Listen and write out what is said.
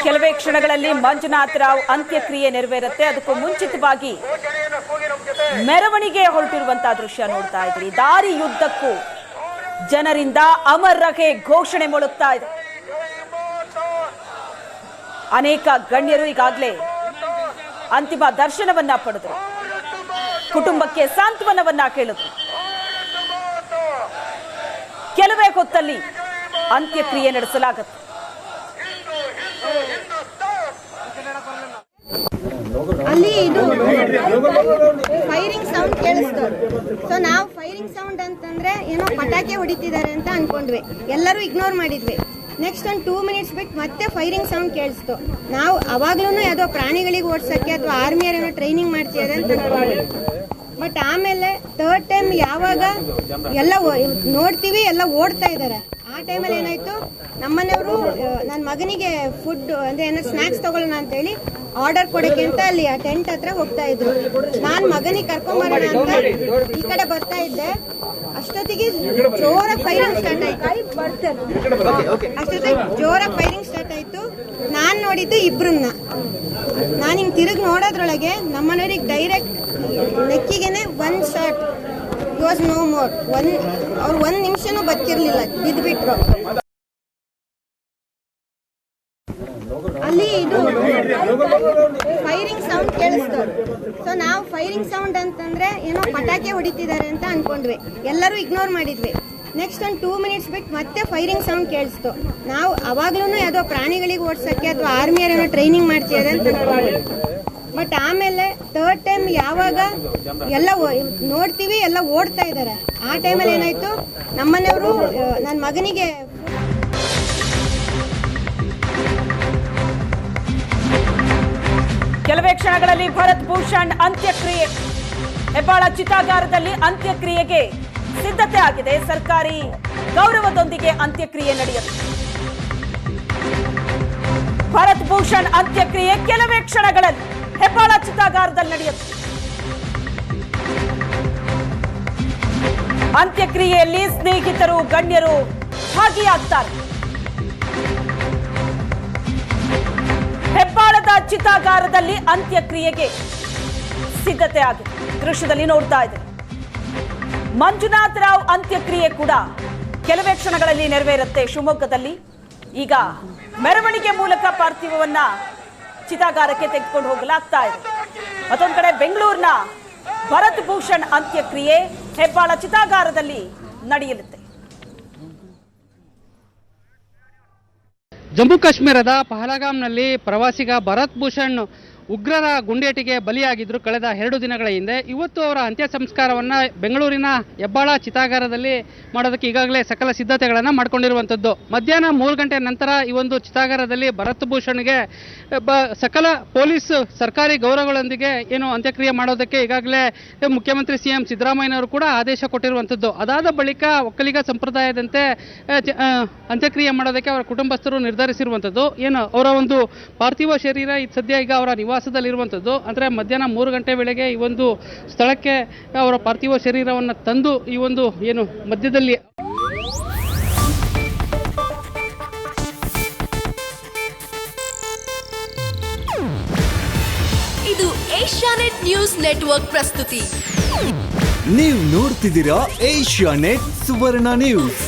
ಕೆಲವೇ ಕ್ಷಣಗಳಲ್ಲಿ ಮಂಜುನಾಥ್ ರಾವ್ ಅಂತ್ಯಕ್ರಿಯೆ ನೆರವೇರುತ್ತೆ. ಅದಕ್ಕೂ ಮುಂಚಿತವಾಗಿ ಮೆರವಣಿಗೆ ಹೊರಟಿರುವಂತಹ ದೃಶ್ಯ ನೋಡ್ತಾ ಇದ್ರಿ. ದಾರಿಯುದ್ದಕ್ಕೂ ಜನರಿಂದ ಅಮರ್ ರಹೇ ಘೋಷಣೆ ಮೊಳಗ್ತಾ ಇದೆ. ಅನೇಕ ಗಣ್ಯರು ಈಗಾಗಲೇ ಅಂತಿಮ ದರ್ಶನವನ್ನ ಪಡೆದರು, ಕುಟುಂಬಕ್ಕೆ ಸಾಂತ್ವನವನ್ನ ಕೇಳಿದ್ರು. ಕೆಲವೇ ಹೊತ್ತಲ್ಲಿ ಅಂತ್ಯಕ್ರಿಯೆ ನಡೆಸಲಾಗುತ್ತೆ. ಅಲ್ಲಿ ಇದು ಫೈರಿಂಗ್ ಸೌಂಡ್ ಕೇಳಿಸ್ತು. ಸೊ ನಾವು ಫೈರಿಂಗ್ ಸೌಂಡ್ ಅಂತಂದ್ರೆ ಏನೋ ಪಟಾಕಿ ಹೊಡಿತಿದ್ದಾರೆ ಅಂತ ಅನ್ಕೊಂಡ್ವಿ. ಎಲ್ಲರೂ ಇಗ್ನೋರ್ ಮಾಡಿದ್ವಿ. ನೆಕ್ಸ್ಟ್ ಒಂದು 2 ಮಿನಿಟ್ಸ್ ಬಿಟ್ಟು ಮತ್ತೆ ಫೈರಿಂಗ್ ಸೌಂಡ್ ಕೇಳಿಸ್ತು. ನಾವು ಅವಾಗ್ಲೂ ಯಾವುದೋ ಪ್ರಾಣಿಗಳಿಗೆ ಓಡಿಸೋಕ್ಕೆ ಅಥವಾ ಆರ್ಮಿಯರೇನೋ ಟ್ರೈನಿಂಗ್ ಮಾಡ್ತಿದ್ದಾರೆ ಅಂತ ಅನ್ಕೊಂಡ್ವಿ. ಬಟ್ ಆಮೇಲೆ ಥರ್ಡ್ ಟೈಮ್ ಯಾವಾಗ ಎಲ್ಲ ನೋಡ್ತೀವಿ ಎಲ್ಲ ಓಡ್ತಾ ಇದ್ದಾರೆ, ಆ ಟೈಮಲ್ಲಿ ಏನಾಯ್ತು, ನಮ್ಮನೆಯವರು ನನ್ನ ಮಗನಿಗೆ ಫುಡ್ ಅಂದ್ರೆ ಏನೋ ಸ್ನಾಕ್ಸ್ ತಗೊಳ್ಳೋಣ ಅಂತೇಳಿ ಆರ್ಡರ್ ಕೊಡೋಕೆ ಅಂತ ಅಲ್ಲಿ ಆ ಟೆಂಟ್ ಹತ್ರ ಹೋಗ್ತಾ ಇದ್ರು. ನಾನು ಮಗನಿಗೆ ಕರ್ಕೊಂಬರೋಣ ಅಂತ ಈ ಕಡೆ ಬರ್ತಾ ಇದ್ದೆ. ಅಷ್ಟೊತ್ತಿಗೆ ಜೋರಾಗಿ ಫೈರಿಂಗ್ ಸ್ಟಾರ್ಟ್ ಆಯ್ತು. ನಾನು ನೋಡಿದ್ದು ಇಬ್ರನ್ನ. ನಾನು ಹಿಂಗೆ ತಿರುಗಿ ನೋಡೋದ್ರೊಳಗೆ ನಮ್ಮನೆಯವ್ರಿಗೆ ಡೈರೆಕ್ಟ್ ನೆಕ್ಕಿಗೆನೆ 1 shot. It was no more. ಅವ್ರು 1 ನಿಮಿಷನೂ ಬದುಕಿರ್ಲಿಲ್ಲ, ಬಿದ್ದುಬಿಟ್ರು. ಅಲ್ಲಿ ಇದು ಫೈರಿಂಗ್ ಸೌಂಡ್ ಕೇಳಿಸ್ತು. ಸೊ ನಾವು ಫೈರಿಂಗ್ ಸೌಂಡ್ ಅಂತಂದ್ರೆ ಏನೋ ಪಟಾಕಿ ಹೊಡಿತಿದ್ದಾರೆ ಅಂತ ಅನ್ಕೊಂಡ್ವಿ. ಎಲ್ಲರೂ ಇಗ್ನೋರ್ ಮಾಡಿದ್ವಿ. ನೆಕ್ಸ್ಟ್ ಒಂದು 2 ಮಿನಿಟ್ಸ್ ಬಿಟ್ಟು ಮತ್ತೆ ಫೈರಿಂಗ್ ಸೌಂಡ್ ಕೇಳಿಸ್ತು. ನಾವು ಅವಾಗ್ಲೂ ಯಾವುದೋ ಪ್ರಾಣಿಗಳಿಗೆ ಓಡಿಸೋಕ್ಕೆ ಅಥವಾ ಆರ್ಮಿಯರೇನೋ ಟ್ರೈನಿಂಗ್ ಮಾಡ್ತಿದ್ದಾರೆ ಅಂತ ಅನ್ಕೊಂಡ್ವಿ. ಬಟ್ ಆಮೇಲೆ ಥರ್ಡ್ ಟೈಮ್ ಯಾವಾಗ ಎಲ್ಲ ನೋಡ್ತೀವಿ ಎಲ್ಲ ಓಡ್ತಾ ಇದ್ದಾರೆ, ಆ ಟೈಮಲ್ಲಿ ಏನಾಯ್ತು, ನಮ್ಮನೆಯವರು ನನ್ನ ಮಗನಿಗೆ ಕೆಲವೇ ಕ್ಷಣಗಳಲ್ಲಿ ಭರತ್ ಭೂಷಣ್ ಅಂತ್ಯಕ್ರಿಯೆ. ಹೆಬ್ಬಾಳ ಚಿತಾಗಾರದಲ್ಲಿ ಅಂತ್ಯಕ್ರಿಯೆಗೆ ಸಿದ್ಧತೆ ಆಗಿದೆ. ಸರ್ಕಾರಿ ಗೌರವದೊಂದಿಗೆ ಅಂತ್ಯಕ್ರಿಯೆ ನಡೆಯುತ್ತೆ. ಭರತ್ ಭೂಷಣ್ ಅಂತ್ಯಕ್ರಿಯೆ ಕೆಲವೇ ಕ್ಷಣಗಳಲ್ಲಿ ಹೆಬ್ಬಾಳ ಚಿತಾಗಾರದಲ್ಲಿ ನಡೆಯುತ್ತೆ. ಅಂತ್ಯಕ್ರಿಯೆಯಲ್ಲಿ ಸ್ನೇಹಿತರು, ಗಣ್ಯರು ಭಾಗಿಯಾಗ್ತಾರೆ. ಹೆಬ್ಬಾಳದ ಚಿತಾಗಾರದಲ್ಲಿ ಅಂತ್ಯಕ್ರಿಯೆಗೆ ಸಿದ್ಧತೆ ಆಗಿದೆ. ದೃಶ್ಯದಲ್ಲಿ ನೋಡ್ತಾ ಇದ್ದಾರೆ. ಮಂಜುನಾಥ್ ರಾವ್ ಅಂತ್ಯಕ್ರಿಯೆ ಕೂಡ ಕೆಲವೇ ಕ್ಷಣಗಳಲ್ಲಿ ನೆರವೇರುತ್ತೆ ಶಿವಮೊಗ್ಗದಲ್ಲಿ. ಈಗ ಮೆರವಣಿಗೆ ಮೂಲಕ ಪಾರ್ಥಿವವನ್ನ ಚಿತಾಗಾರಕ್ಕೆ ತೆಗೆದುಕೊಂಡು ಹೋಗಲಾಗ್ತಾ ಇದೆ. ಮತ್ತೊಂದು ಕಡೆ ಬೆಂಗಳೂರಿನ ಭರತ್ ಭೂಷಣ್ ಅಂತ್ಯಕ್ರಿಯೆ ಹೆಬ್ಬಾಳ ಚಿತಾಗಾರದಲ್ಲಿ ನಡೆಯಲಿದೆ. ಜಮ್ಮು ಕಾಶ್ಮೀರದ ಪಹಲಗಾಮ್ನಲ್ಲಿ ಪ್ರವಾಸಿಗ ಭರತ್ ಭೂಷಣ್ ಉಗ್ರರ ಗುಂಡೇಟಿಗೆ ಬಲಿಯಾಗಿದ್ದರು ಕಳೆದ 2 ದಿನಗಳ ಹಿಂದೆ. ಇವತ್ತು ಅವರ ಅಂತ್ಯ ಸಂಸ್ಕಾರವನ್ನು ಬೆಂಗಳೂರಿನ ಹೆಬ್ಬಾಳ ಚಿತಾಗಾರದಲ್ಲಿ ಮಾಡೋದಕ್ಕೆ ಈಗಾಗಲೇ ಸಕಲ ಸಿದ್ಧತೆಗಳನ್ನು ಮಾಡಿಕೊಂಡಿರುವಂಥದ್ದು. ಮಧ್ಯಾಹ್ನ 3 ಗಂಟೆ ನಂತರ ಈ ಒಂದು ಚಿತಾಗಾರದಲ್ಲಿ ಭರತ್ ಭೂಷಣ್ಗೆ ಸಕಲ ಪೊಲೀಸ್ ಸರ್ಕಾರಿ ಗೌರವಗಳೊಂದಿಗೆ ಏನು ಅಂತ್ಯಕ್ರಿಯೆ ಮಾಡೋದಕ್ಕೆ ಈಗಾಗಲೇ ಮುಖ್ಯಮಂತ್ರಿ CM ಸಿದ್ದರಾಮಯ್ಯನವರು ಕೂಡ ಆದೇಶ ಕೊಟ್ಟಿರುವಂಥದ್ದು. ಅದಾದ ಬಳಿಕ ಒಕ್ಕಲಿಗ ಸಂಪ್ರದಾಯದಂತೆ ಅಂತ್ಯಕ್ರಿಯೆ ಮಾಡೋದಕ್ಕೆ ಅವರ ಕುಟುಂಬಸ್ಥರು ನಿರ್ಧರಿಸಿರುವಂಥದ್ದು. ಏನು ಅವರ ಒಂದು ಪಾರ್ಥಿವ ಶರೀರ ಸದ್ಯ ಈಗ ಅವರ ನಿವಾಸದಲ್ಲಿರುವಂಥದ್ದು. ಅಂದರೆ ಮಧ್ಯಾಹ್ನ 3 ಗಂಟೆ ವೇಳೆಗೆ ಈ ಒಂದು ಸ್ಥಳಕ್ಕೆ ಅವರ ಪಾರ್ಥಿವ ಶರೀರವನ್ನು ತಂದು ಈ ಒಂದು ಏನು ಮಧ್ಯದಲ್ಲಿ ಇದು ಏಷ್ಯಾನೆಟ್ ನ್ಯೂಸ್ ನೆಟ್ವರ್ಕ್ ಪ್ರಸ್ತುತಿ. ನೀವು ನೋಡ್ತಿದ್ದೀರಾ ಏಷ್ಯಾನೆಟ್ ಸುವರ್ಣ ನ್ಯೂಸ್.